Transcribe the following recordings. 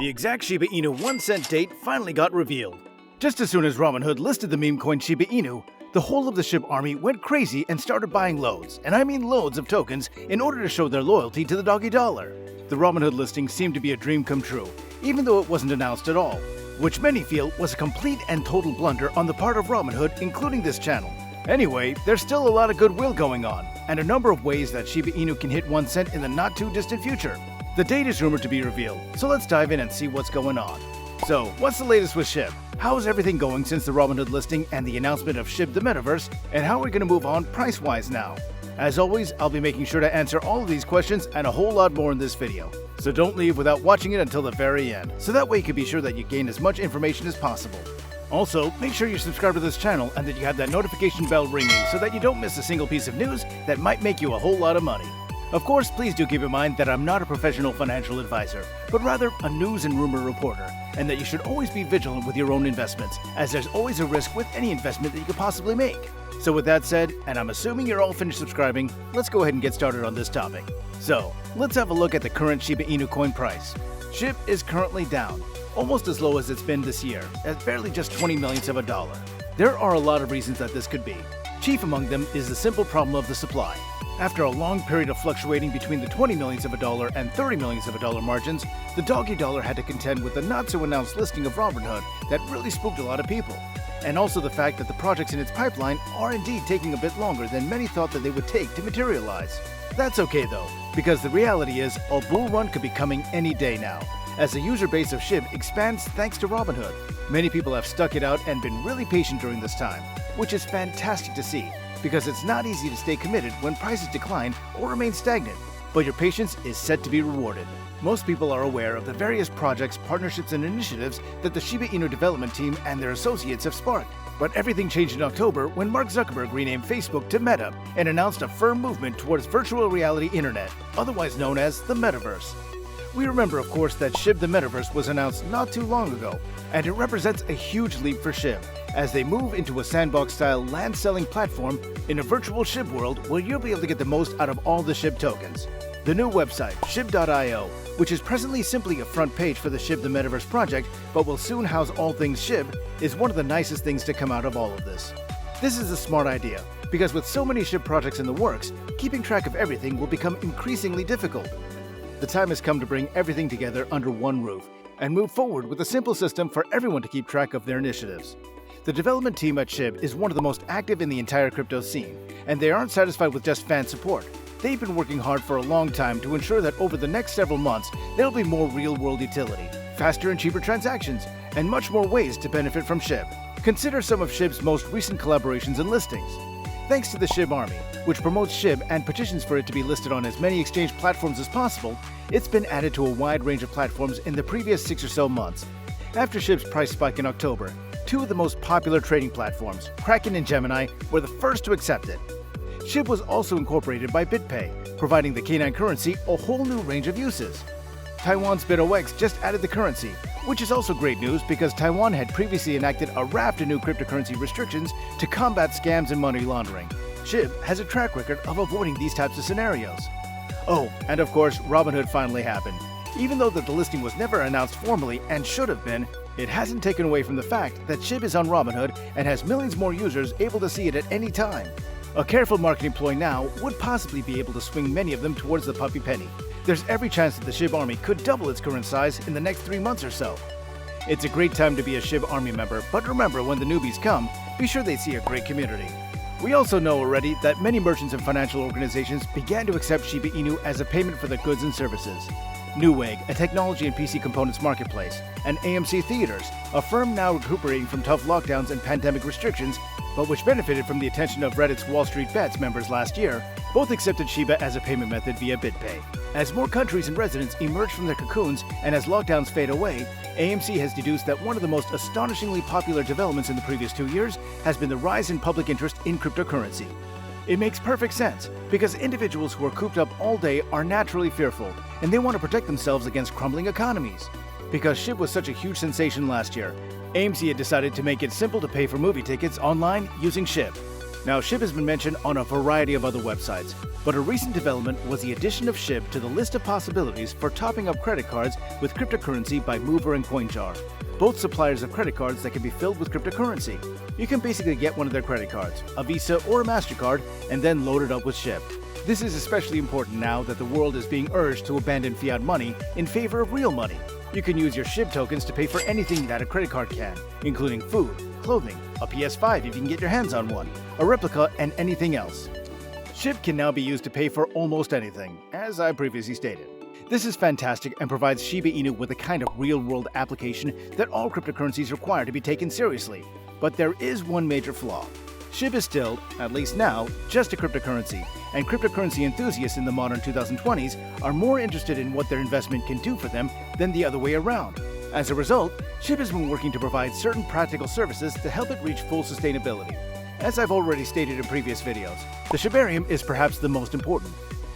The exact Shiba Inu 1 cent date finally got revealed. Just as soon as Robinhood listed the meme coin Shiba Inu, the whole of the SHIB army went crazy and started buying loads, and I mean loads of tokens, in order to show their loyalty to the doggy dollar. The Robinhood listing seemed to be a dream come true, even though it wasn't announced at all, which many feel was a complete and total blunder on the part of Robinhood, including this channel. Anyway, there's still a lot of goodwill going on, and a number of ways that Shiba Inu can hit 1 cent in the not-too-distant future. The date is rumored to be revealed, so let's dive in and see what's going on. So, what's the latest with SHIB? How is everything going since the Robinhood listing and the announcement of SHIB the Metaverse, and how are we going to move on price-wise now? As always, I'll be making sure to answer all of these questions and a whole lot more in this video. So don't leave without watching it until the very end, so that way you can be sure that you gain as much information as possible. Also, make sure you subscribe to this channel and that you have that notification bell ringing so that you don't miss a single piece of news that might make you a whole lot of money. Of course, please do keep in mind that I'm not a professional financial advisor, but rather a news and rumor reporter, and that you should always be vigilant with your own investments, as there's always a risk with any investment that you could possibly make. So with that said, and I'm assuming you're all finished subscribing, let's go ahead and get started on this topic. So, let's have a look at the current Shiba Inu coin price. SHIB is currently down, almost as low as it's been this year, at barely just 20 millionths of a dollar. There are a lot of reasons that this could be. Chief among them is the simple problem of the supply. After a long period of fluctuating between the 20 millionths of a dollar and 30 millionths of a dollar margins, the doggy dollar had to contend with the not-so-announced listing of Robinhood that really spooked a lot of people. And also the fact that the projects in its pipeline are indeed taking a bit longer than many thought that they would take to materialize. That's okay though, because the reality is a bull run could be coming any day now, as the user base of SHIB expands thanks to Robinhood. Many people have stuck it out and been really patient during this time, which is fantastic to see, because it's not easy to stay committed when prices decline or remain stagnant, but your patience is set to be rewarded. Most people are aware of the various projects, partnerships, and initiatives that the Shiba Inu development team and their associates have sparked. But everything changed in October when Mark Zuckerberg renamed Facebook to Meta and announced a firm movement towards virtual reality internet, otherwise known as the Metaverse. We remember, of course, that SHIB the Metaverse was announced not too long ago, and it represents a huge leap for SHIB, as they move into a sandbox-style land-selling platform in a virtual SHIB world where you'll be able to get the most out of all the SHIB tokens. The new website, SHIB.io, which is presently simply a front page for the SHIB the Metaverse project, but will soon house all things SHIB, is one of the nicest things to come out of all of this. This is a smart idea, because with so many SHIB projects in the works, keeping track of everything will become increasingly difficult. The time has come to bring everything together under one roof, and move forward with a simple system for everyone to keep track of their initiatives. The development team at SHIB is one of the most active in the entire crypto scene, and they aren't satisfied with just fan support. They've been working hard for a long time to ensure that over the next several months, there'll be more real-world utility, faster and cheaper transactions, and much more ways to benefit from SHIB. Consider some of SHIB's most recent collaborations and listings. Thanks to the SHIB Army, which promotes SHIB and petitions for it to be listed on as many exchange platforms as possible, it's been added to a wide range of platforms in the previous 6 or so months. After SHIB's price spike in October, two of the most popular trading platforms, Kraken and Gemini, were the first to accept it. SHIB was also incorporated by BitPay, providing the canine currency a whole new range of uses. Taiwan's BitOX just added the currency, which is also great news because Taiwan had previously enacted a raft of new cryptocurrency restrictions to combat scams and money laundering. SHIB has a track record of avoiding these types of scenarios. Oh, and of course, Robinhood finally happened. Even though that the listing was never announced formally and should have been, it hasn't taken away from the fact that SHIB is on Robinhood and has millions more users able to see it at any time. A careful marketing ploy now would possibly be able to swing many of them towards the puppy penny. There's every chance that the SHIB Army could double its current size in the next 3 months or so. It's a great time to be a SHIB Army member, but remember, when the newbies come, be sure they see a great community. We also know already that many merchants and financial organizations began to accept Shiba Inu as a payment for their goods and services. Newegg, a technology and PC components marketplace, and AMC Theaters, a firm now recuperating from tough lockdowns and pandemic restrictions, but which benefited from the attention of Reddit's Wall Street Bets members last year, both accepted Shiba as a payment method via BitPay. As more countries and residents emerge from their cocoons and as lockdowns fade away, AMC has deduced that one of the most astonishingly popular developments in the previous 2 years has been the rise in public interest in cryptocurrency. It makes perfect sense, because individuals who are cooped up all day are naturally fearful, and they want to protect themselves against crumbling economies. Because SHIB was such a huge sensation last year, AMC had decided to make it simple to pay for movie tickets online using SHIB. Now, SHIB has been mentioned on a variety of other websites, but a recent development was the addition of SHIB to the list of possibilities for topping up credit cards with cryptocurrency by Mover and CoinJar, both suppliers of credit cards that can be filled with cryptocurrency. You can basically get one of their credit cards, a Visa or a MasterCard, and then load it up with SHIB. This is especially important now that the world is being urged to abandon fiat money in favor of real money. You can use your SHIB tokens to pay for anything that a credit card can, including food, clothing, a PS5 if you can get your hands on one, a replica, and anything else. SHIB can now be used to pay for almost anything, as I previously stated. This is fantastic and provides Shiba Inu with the kind of real-world application that all cryptocurrencies require to be taken seriously. But there is one major flaw. SHIB is still, at least now, just a cryptocurrency, and cryptocurrency enthusiasts in the modern 2020s are more interested in what their investment can do for them than the other way around. As a result, SHIB has been working to provide certain practical services to help it reach full sustainability. As I've already stated in previous videos, the Shibarium is perhaps the most important.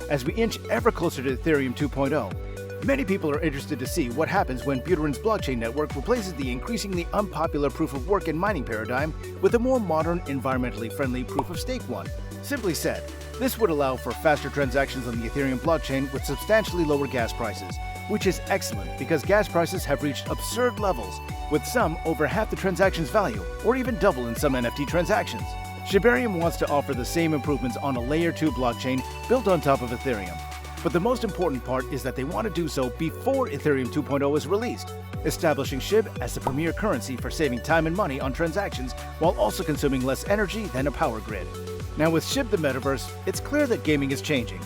As we inch ever closer to Ethereum 2.0, many people are interested to see what happens when Buterein's blockchain network replaces the increasingly unpopular proof-of-work and mining paradigm with a more modern, environmentally friendly proof-of-stake one. Simply said, this would allow for faster transactions on the Ethereum blockchain with substantially lower gas prices, which is excellent because gas prices have reached absurd levels, with some over half the transaction's value, or even double in some NFT transactions. Shibarium wants to offer the same improvements on a Layer 2 blockchain built on top of Ethereum. But the most important part is that they want to do so before Ethereum 2.0 is released, establishing SHIB as the premier currency for saving time and money on transactions while also consuming less energy than a power grid. Now with SHIB the Metaverse, it's clear that gaming is changing.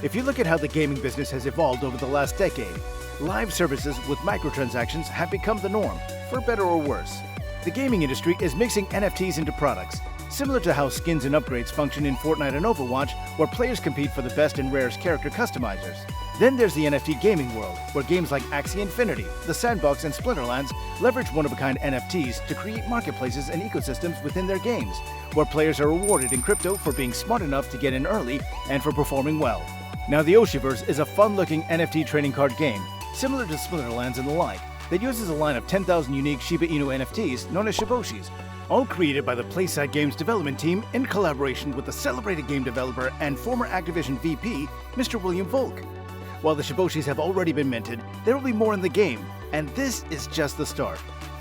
If you look at how the gaming business has evolved over the last decade, live services with microtransactions have become the norm, for better or worse. The gaming industry is mixing NFTs into products, similar to how skins and upgrades function in Fortnite and Overwatch, where players compete for the best and rarest character customizers. Then there's the NFT gaming world, where games like Axie Infinity, The Sandbox, and Splinterlands leverage one-of-a-kind NFTs to create marketplaces and ecosystems within their games, where players are rewarded in crypto for being smart enough to get in early and for performing well. Now the Oshiverse is a fun-looking NFT trading card game, similar to Splinterlands and the like, that uses a line of 10,000 unique Shiba Inu NFTs known as Shiboshis, all created by the Playside Games development team in collaboration with the celebrated game developer and former Activision VP, Mr. William Volk. While the Shiboshis have already been minted, there will be more in the game, and this is just the start.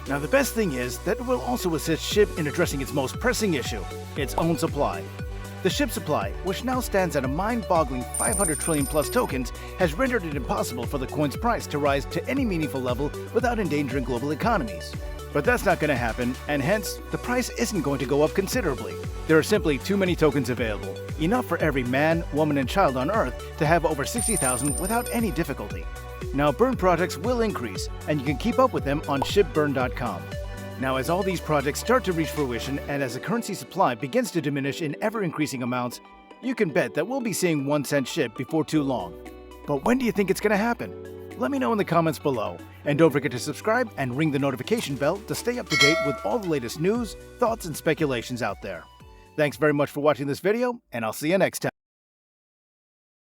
Now the best thing is that it will also assist SHIB in addressing its most pressing issue, its own supply. The SHIB supply, which now stands at a mind-boggling 500 trillion plus tokens, has rendered it impossible for the coin's price to rise to any meaningful level without endangering global economies. But that's not going to happen, and hence, the price isn't going to go up considerably. There are simply too many tokens available, enough for every man, woman, and child on Earth to have over 60,000 without any difficulty. Now, burn projects will increase, and you can keep up with them on shibburn.com. Now, as all these projects start to reach fruition and as the currency supply begins to diminish in ever-increasing amounts, you can bet that we'll be seeing 1 cent SHIB before too long. But when do you think it's going to happen? Let me know in the comments below. And don't forget to subscribe and ring the notification bell to stay up to date with all the latest news, thoughts, and speculations out there. Thanks very much for watching this video, and I'll see you next time.